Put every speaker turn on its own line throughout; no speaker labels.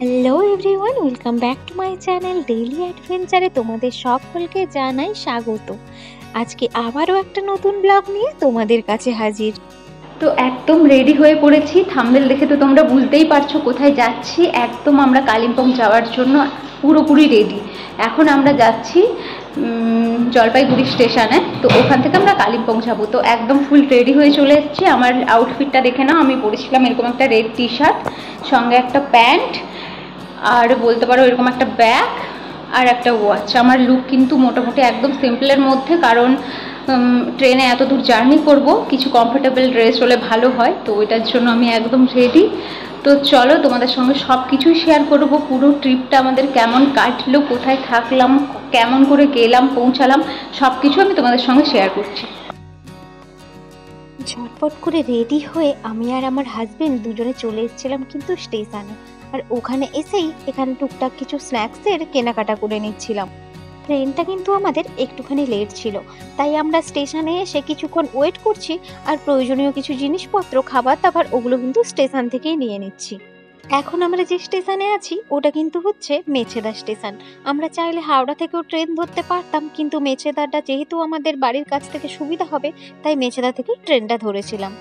Hello everyone, welcome back to my channel daily অ্যাডভেঞ্চারে তোমাদের সকলকে জানাই স্বাগত। আজকে আবারও একটা নতুন ব্লগ নিয়ে তোমাদের কাছে হাজির।
তো একদম রেডি হয়ে পড়েছি। থাম্বনেল দেখে তো তোমরা বুঝতেই পারছো কোথায় যাচ্ছি। একদম আমরা কালিম্পং যাওয়ার জন্য পুরোপুরি রেডি। এখন আমরা যাচ্ছি জলপাইগুড়ি স্টেশনে। তো ওখান থেকে আমরা কালিম্পং যাবো। তো একদম ফুল রেডি হয়ে চলে এসেছি। আমার আউটফিটটা দেখে নাও, আমি পরেছিলাম এরকম একটা রেড টি শার্ট, সঙ্গে একটা প্যান্ট, আর বলতে পারো এরকম একটা ব্যাগ আর একটা ওয়াচ। আমার লুক কিন্তু মোটামুটি একদম সিম্পলের মধ্যে, কারণ ট্রেনে এত দূর জার্নি করব, কিছু কমফোর্টেবল ড্রেস হলে ভালো হয়। তো ওইটার জন্য আমি একদম রেডি। তো চলো তোমাদের সঙ্গে সব কিছুই শেয়ার করব। পুরো ট্রিপটা আমাদের কেমন কাটলো, কোথায় থাকলাম, কেমন করে গেলাম, পৌঁছালাম, সব কিছু আমি তোমাদের সঙ্গে শেয়ার করছি।
ঝটপট করে রেডি হয়ে আমি আর আমার হাজবেন্ড দুজনে চলে এসেছিলাম কিন্তু স্টেশনে। আর ওখানে এসেই এখানে টুকটাক কিছু স্ন্যাক্সের কেনাকাটা করে নিচ্ছিলাম। ট্রেনটা কিন্তু আমাদের একটুখানি লেট ছিল, তাই আমরা স্টেশনে এসে কিছুক্ষণ ওয়েট করছি। আর প্রয়োজনীয় কিছু জিনিসপত্র, খাবার দাবার, ওগুলো কিন্তু স্টেশন থেকেই নিয়ে নিচ্ছি। এখন আমরা যে স্টেশনে আছি ওটা কিন্তু হচ্ছে মেছেদা স্টেশন। আমরা চাইলে হাওড়া থেকেও ট্রেন ধরতে পারতাম, কিন্তু মেছেদাটা যেহেতু আমাদের বাড়ির কাছ থেকে সুবিধা হবে, তাই মেছেদা থেকেই ট্রেনটা ধরেছিলাম।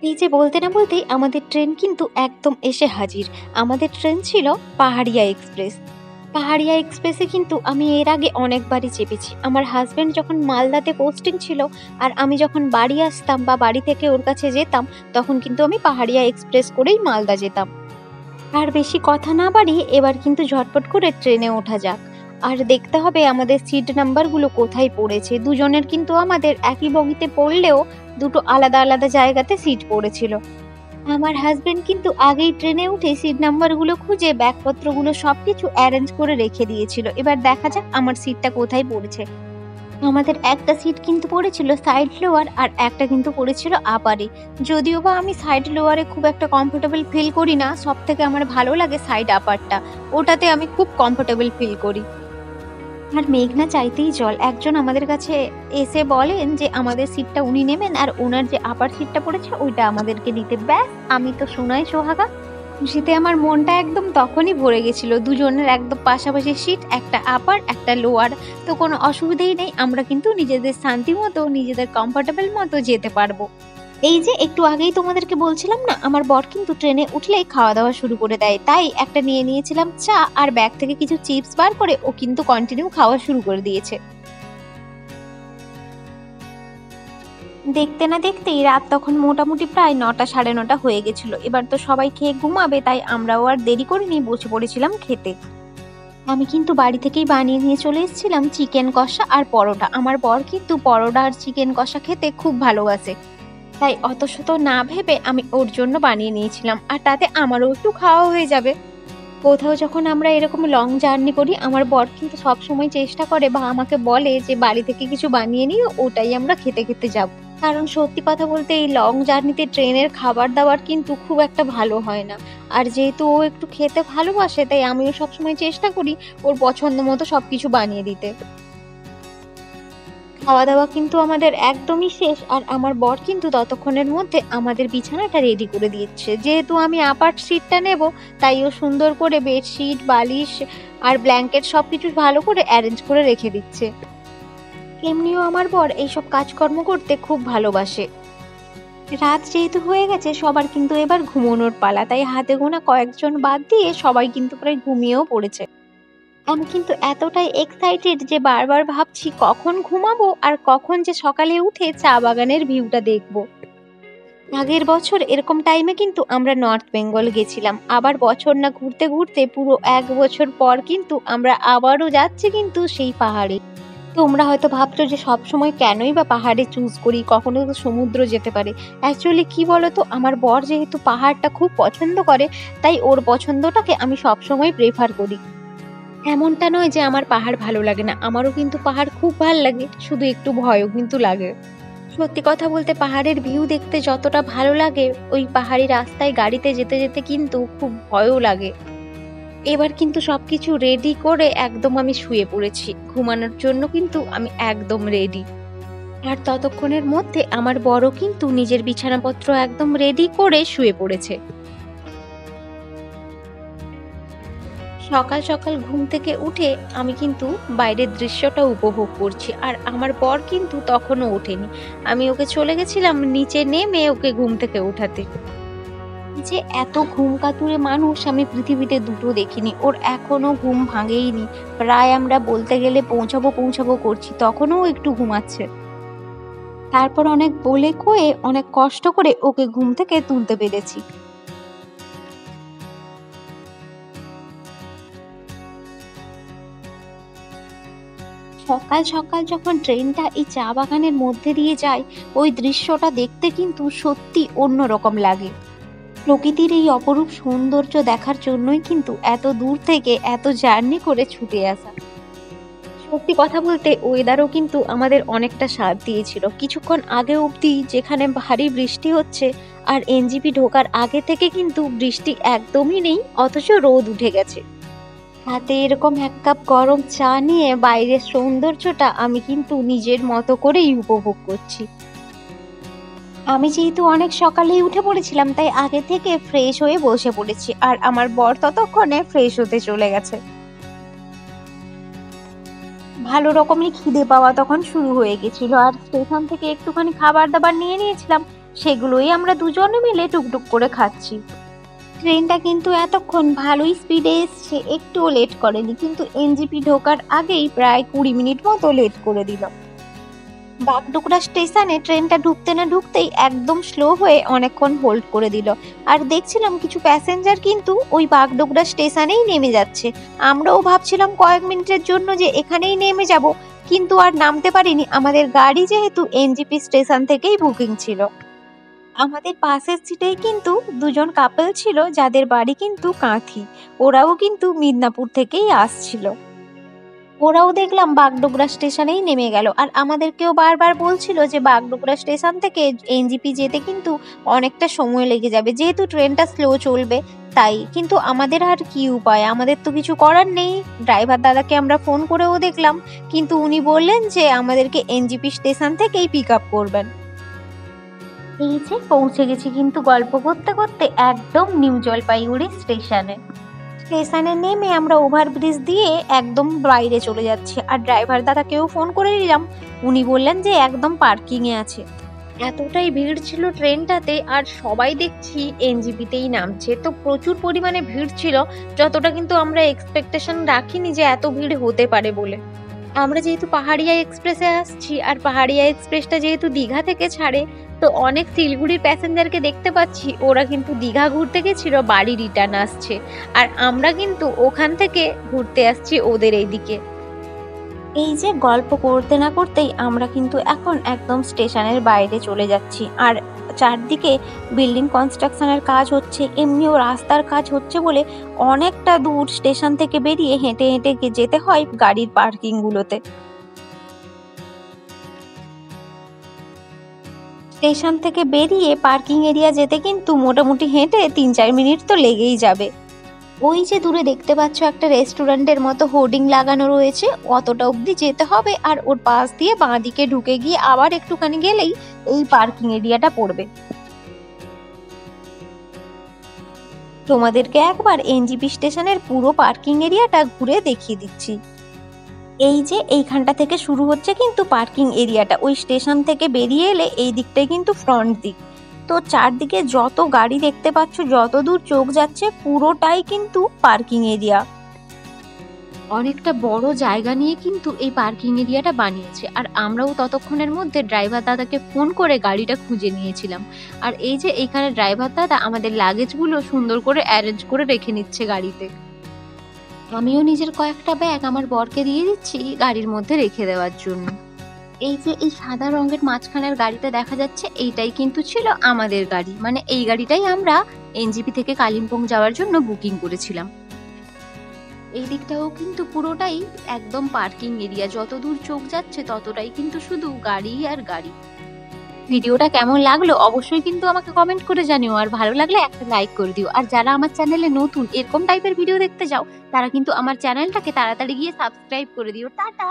এই যে বলতে না বলতেই আমাদের ট্রেন কিন্তু একদম এসে হাজির। আমাদের ট্রেন ছিল পাহাড়িয়া এক্সপ্রেস। পাহাড়িয়া এক্সপ্রেসে কিন্তু আমি এর আগে অনেকবারই চেপেছি। আমার হাজবেন্ড যখন মালদাতে পোস্টিং ছিল আর আমি যখন বাড়ি আসতাম বা বাড়ি থেকে ওর কাছে যেতাম, তখন কিন্তু আমি পাহাড়িয়া এক্সপ্রেস করেই মালদা যেতাম। আর বেশি কথা না বাড়িয়ে এবার কিন্তু ঝটপট করে ট্রেনে ওঠা যাক। আর দেখতে হবে আমাদের সিট নাম্বারগুলো কোথায় পড়েছে। দুজনের কিন্তু আমাদের একই বগিতে পড়লেও দুটো আলাদা আলাদা জায়গাতে সিট পড়েছিল। আমার হাজবেন্ড কিন্তু আগেই ট্রেনে উঠে সিট নাম্বারগুলো খুঁজে ব্যাগপত্রগুলো সবকিছু অ্যারেঞ্জ করে রেখে দিয়েছিল। এবার দেখা যাক আমার সিটটা কোথায় পড়েছে। আমাদের একটা সিট কিন্তু পড়েছিল সাইড লোয়ার, আর একটা কিন্তু পড়েছিল আপারে। যদিও বা আমি সাইড লোয়ারে খুব একটা কমফোর্টেবল ফিল করি না, সব থেকে আমার ভালো লাগে সাইড আপারটা, ওটাতে আমি খুব কমফোর্টেবল ফিল করি। আর মেঘনা চাইতেই জল। একজন আমাদের কাছে এসে বলেন যে আমাদের সিটটা উনি নেবেন, আর ওনার যে আপার সিটটা পড়েছে ওইটা আমাদেরকে দিতে। ব্যাস, আমি তো সোনাই সোহাগা। খুশিতে আমার মনটা একদম তখনই ভরে গেছিল। দুজনের একদম পাশাপাশি সিট, একটা আপার একটা লোয়ার, তো কোনো অসুবিধাই নেই। আমরা কিন্তু নিজেদের শান্তি মতো, নিজেদের কমফোর্টেবল মতো যেতে পারবো। এই যে একটু আগেই তোমাদেরকে বলছিলাম না, আমার বর কিন্তু ট্রেনে উঠলেই খাওয়া দাওয়া শুরু করে দেয়, তাই একটা নিয়ে নিয়েছিলাম চা, আর ব্যাগ থেকে কিছু চিপস বার করে ও কিন্তু কন্টিনিউ খাওয়া শুরু করে দিয়েছে। দেখতে না দেখতেই রাত তখন মোটামুটি প্রায় 9টা সাড়ে 9টা হয়ে গেছিল। এবার তো সবাই খেয়ে ঘুমাবে, তাই আমরাও আর দেরি করিনি, বসে পড়েছিলাম খেতে। আমি কিন্তু বাড়ি থেকেই বানিয়ে নিয়ে চলে এসেছিলাম চিকেন কষা আর পরোটা। আমার বর কিন্তু পরোটা আর চিকেন কষা খেতে খুব ভালোবাসে, তাই অত শত না ভেবে আমি ওর জন্য বানিয়ে নিয়েছিলাম, আর তাতে আমারও একটু খাওয়া হয়ে যাবে। কোথাও যখন আমরা এরকম লং জার্নি করি, আমার বর কিন্তু সব সময় চেষ্টা করে বা আমাকে বলে যে বাড়ি থেকে কিছু বানিয়ে নিয়ে ওটাই আমরা খেতে খেতে যাব। কারণ সত্যি কথা বলতে এই লং জার্নিতে ট্রেনের খাবার দাবার কিন্তু খুব একটা ভালো হয় না। আর যেহেতু ও একটু খেতে ভালোবাসে, তাই আমিও সবসময় চেষ্টা করি ওর পছন্দ মতো সবকিছু বানিয়ে দিতে। খাওয়া দাওয়া কিন্তু আমাদের একদমই শেষ, আর আমার বর কিন্তু ততক্ষণের মধ্যে আমাদের বিছানাটা রেডি করে দিচ্ছে। যেহেতু আমি আপার সিটটা নেব, তাই ও সুন্দর করে বেডশিট, বালিশ আর ব্ল্যাঙ্কেট সবকিছু ভালো করে অ্যারেঞ্জ করে রেখে দিচ্ছে। এমনিও আমার বর এইসব কাজকর্ম করতে খুব ভালোবাসে। রাত যেহেতু হয়ে গেছে, সবার কিন্তু এবার ঘুমানোর পালা, তাই হাতে গোনা কয়েকজন বাদ দিয়ে সবাই কিন্তু প্রায় ঘুমিয়েও পড়েছে। আমি কিন্তু এতটাই এক্সাইটেড যে বারবার ভাবছি কখন ঘুমাবো আর কখন যে সকালে উঠে চা বাগানের ভিউটা দেখবো। আগের বছর এরকম টাইমে কিন্তু আমরা নর্থ বেঙ্গল গেছিলাম। আবার বছর না ঘুরতে ঘুরতে পুরো 1 বছর পর কিন্তু আমরা আবারও যাচ্ছি কিন্তু সেই পাহাড়ে। তোমরা হয়তো ভাবছো যে সব সময় কেনই বা পাহাড়ে চুজ করি, কখনো তো সমুদ্র যেতে পারে। অ্যাকচুয়ালি কি বলতো, আমার বর যেহেতু পাহাড়টা খুব পছন্দ করে, তাই ওর পছন্দটাকে আমি সব সময় প্রেফার করি। এমনটা নয় যে আমার পাহাড় ভালো লাগে না, আমারও কিন্তু পাহাড় খুব ভালো লাগে, শুধু একটু ভয়ও কিন্তু লাগে। সত্যি কথা বলতে পাহাড়ের ভিউ দেখতে যতটা ভালো লাগে, ওই পাহাড়ি রাস্তায় গাড়িতে যেতে যেতে কিন্তু খুব ভয়ও লাগে। এবার কিন্তু সবকিছু রেডি করে একদম আমি শুয়ে পড়েছি। ঘুমানোর জন্য কিন্তু আমি একদম রেডি। আর ততক্ষণের মধ্যে আমার বড় কিন্তু নিজের বিছানাপত্র একদম রেডি করে শুয়ে পড়েছে। সকাল সকাল ঘুম থেকে উঠে আমি কিন্তু বাইরের দৃশ্যটা উপভোগ করছি, আর আমার বর কিন্তু তখনও ওঠেনি। আমি ওকে চলে গেছিলাম নিচে নেমে ওকে ঘুম থেকে উঠাতে। যে এত ঘুম কাতুরে মানুষ আমি পৃথিবীতে দুটো দেখিনি। ওর এখনো ঘুম ভাঙেইনি। প্রায় আমরা বলতে গেলে পৌঁছাবো পৌঁছাবো করছি, তখনও ও একটু ঘুমাচ্ছে। তারপর অনেক বলে কয়ে অনেক কষ্ট করে ওকে ঘুম থেকে তুলতে পেরেছি। সকাল সকাল যখন ট্রেনটা এই চা বাগানের মধ্যে দিয়ে যায়, ওই দৃশ্যটা দেখতে কিন্তু সত্যি অন্যরকম লাগে। প্রকৃতির এই অপরূপ সৌন্দর্য দেখার জন্যই কিন্তু এত দূর থেকে এত জার্নি করে ছুটে আসা। সত্যি কথা বলতে ওয়েদারও কিন্তু আমাদের অনেকটা সাথ দিয়েছিল। কিছুক্ষণ আগে অবধি যেখানে ভারী বৃষ্টি হচ্ছে, আর এনজিপি ঢোকার আগে থেকে কিন্তু বৃষ্টি একদমই নেই, অথচ রোদ উঠে গেছে। হাতে এরকম এক কাপ গরম চা নিয়ে বাইরের সৌন্দর্যটা আমি কিন্তু নিজের মতো করেই উপভোগ করছি। আমি যেহেতু অনেক সকালেই উঠে পড়েছিলাম, তাই আগে থেকে ফ্রেশ হয়ে বসে পড়েছি, আর আমার বর ততক্ষণে ফ্রেশ হতে চলে গেছে। ভালো রকমই খিদে পাওয়া তখন শুরু হয়ে গেছিল, আর স্টেশন থেকে একটুখানি খাবার দাবার নিয়ে নিয়েছিলাম, সেগুলোই আমরা দুজনে মিলে টুকটুক করে খাচ্ছি। ট্রেনটা কিন্তু এতক্ষণ ভালোই স্পিডে এসছে, একটুও লেট করেনি, কিন্তু এনজিপি ঢোকার আগেই প্রায় 20 মিনিট মতো লেট করে দিল। বাগডোগরা স্টেশনে ট্রেনটা ঢুকতে না ঢুকতেই একদম স্লো হয়ে অনেকক্ষণ হোল্ড করে দিল, আর দেখছিলাম কিছু প্যাসেঞ্জার কিন্তু ওই বাগডোগরা স্টেশনেই নেমে যাচ্ছে। আমরাও ভাবছিলাম কয়েক মিনিটের জন্য যে এখানেই নেমে যাব, কিন্তু আর নামতে পারিনি, আমাদের গাড়ি যেহেতু এনজিপি স্টেশন থেকেই বুকিং ছিল। আমাদের পাশের সিটেই কিন্তু দুজন কাপল ছিল, যাদের বাড়ি কিন্তু কাঁথি। ওরাও কিন্তু মিদনাপুর থেকেই আসছিল। ওরাও দেখলাম বাগডোগরা স্টেশনেই নেমে গেল, আর আমাদেরকেও বারবার বলছিল যে বাগডোগরা স্টেশন থেকে এনজিপি যেতে কিন্তু অনেকটা সময় লেগে যাবে, যেহেতু ট্রেনটা স্লো চলবে তাই। কিন্তু আমাদের আর কি উপায়, আমাদের তো কিছু করার নেই। ড্রাইভার দাদাকে আমরা ফোন করেও দেখলাম, কিন্তু উনি বললেন যে আমাদেরকে এনজিপি স্টেশন থেকেই পিক আপ করবেন। এই যে পৌঁছে গেছি কিন্তু গল্প করতে করতে একদম নিউ জলপাইগুড়ি স্টেশনে। স্টেশনে নেমে আমরা ওভারব্রিজ দিয়ে একদম বাইরে চলে যাচ্ছি, আর ড্রাইভার দাদাকেও ফোন করে নিলাম। উনি বললেন যে একদম পার্কিংয়ে আছে। এতটাই ভিড় ছিল ট্রেনটাতে, আর সবাই দেখছি এনজিপিতেই নামছে, তো প্রচুর পরিমাণে ভিড় ছিল, যতটা কিন্তু আমরা এক্সপেকটেশন রাখিনি যে এত ভিড় হতে পারে বলে। আমরা যেহেতু পাহাড়িয়া এক্সপ্রেসে আসছি, আর পাহাড়িয়া এক্সপ্রেসটা যেহেতু দীঘা থেকে ছাড়ে, তো অনেক শিলিগুড়ির প্যাসেঞ্জারকে দেখতে পাচ্ছি ওরা কিন্তু দীঘা ঘুরতে গেছিল, বাড়ি রিটার্ন আসছে, আর আমরা কিন্তু ওখান থেকে ঘুরতে আসছি ওদের এইদিকে। এই যে গল্প করতে না করতেই আমরা কিন্তু এখন একদম স্টেশনের বাইরে চলে যাচ্ছি, আর চারদিকে বিল্ডিং কনস্ট্রাকশনের কাজ হচ্ছে, এমনিও রাস্তার কাজ হচ্ছে বলে অনেকটা দূর স্টেশন থেকে বেরিয়ে হেঁটে হেঁটে যেতে হয় গাড়ির পার্কিংগুলোতে। স্টেশন থেকে বেরিয়ে পার্কিং এরিয়া যেতে কিন্তু মোটামুটি হেঁটে 3-4 মিনিট তো লেগেই যাবে। ওই যে দূরে দেখতে পাচ্ছ একটা রেস্টুরেন্টের মতো হোর্ডিং লাগানো রয়েছে, অতটা অবধি যেতে হবে, আর ওর পাশ দিয়ে বাঁ দিকে ঢুকে গিয়ে আবার একটুখানি গেলেই এই পার্কিং এরিয়াটা পড়বে। তোমাদেরকে একবার এনজিপি স্টেশনের পুরো পার্কিং এরিয়াটা ঘুরে দেখিয়ে দিচ্ছি। এই যে এইখানটা থেকে শুরু হচ্ছে কিন্তু পার্কিং এরিয়াটা, ওই স্টেশন থেকে বেরিয়ে এলে এই দিকটাই কিন্তু ফ্রন্ট দিক। তো চারদিকে যত গাড়ি দেখতে পাচ্ছ, যত দূর চোখ যাচ্ছে পুরোটাই কিন্তু পার্কিং এরিয়া। অনেকটা বড় জায়গা নিয়ে কিন্তু এই পার্কিং এরিয়াটা বানিয়েছে, আর আমরাও ততক্ষণের মধ্যে ড্রাইভার দাদাকে ফোন করে গাড়িটা খুঁজে নিয়েছিলাম। আর এই যে এইখানে ড্রাইভার দাদা আমাদের লাগেজগুলো সুন্দর করে অ্যারেঞ্জ করে রেখে নিচ্ছে গাড়িতে। আমিও নিজের কয়েকটা ব্যাগ আমার বরকে দিয়ে দিচ্ছি গাড়ির মধ্যে রেখে দেওয়ার জন্য। এই যে এই সাদা রঙের মাঝখানের গাড়িটা দেখা যাচ্ছে, এইটাই কিন্তু ছিল আমাদের গাড়ি, মানে এই গাড়িটাই আমরা এনজিপি থেকে কালিম্পং যাওয়ার জন্য বুকিং করেছিলাম। এই দিকটাও কিন্তু পুরোটাই একদম পার্কিং এরিয়া, যত দূর চোখ যাচ্ছে ততটাই কিন্তু শুধু গাড়ি আর গাড়ি। ভিডিওটা কেমন লাগলো অবশ্যই কিন্তু আমাকে কমেন্ট করে জানিও, আর ভালো লাগলে একটা লাইক করে দিও। আর যারা আমার চ্যানেলে নতুন এরকম টাইপের ভিডিও দেখতে চাও, তারা কিন্তু আমার চ্যানেলটাকে তাড়াতাড়ি গিয়ে সাবস্ক্রাইব করে দিও। টাটা।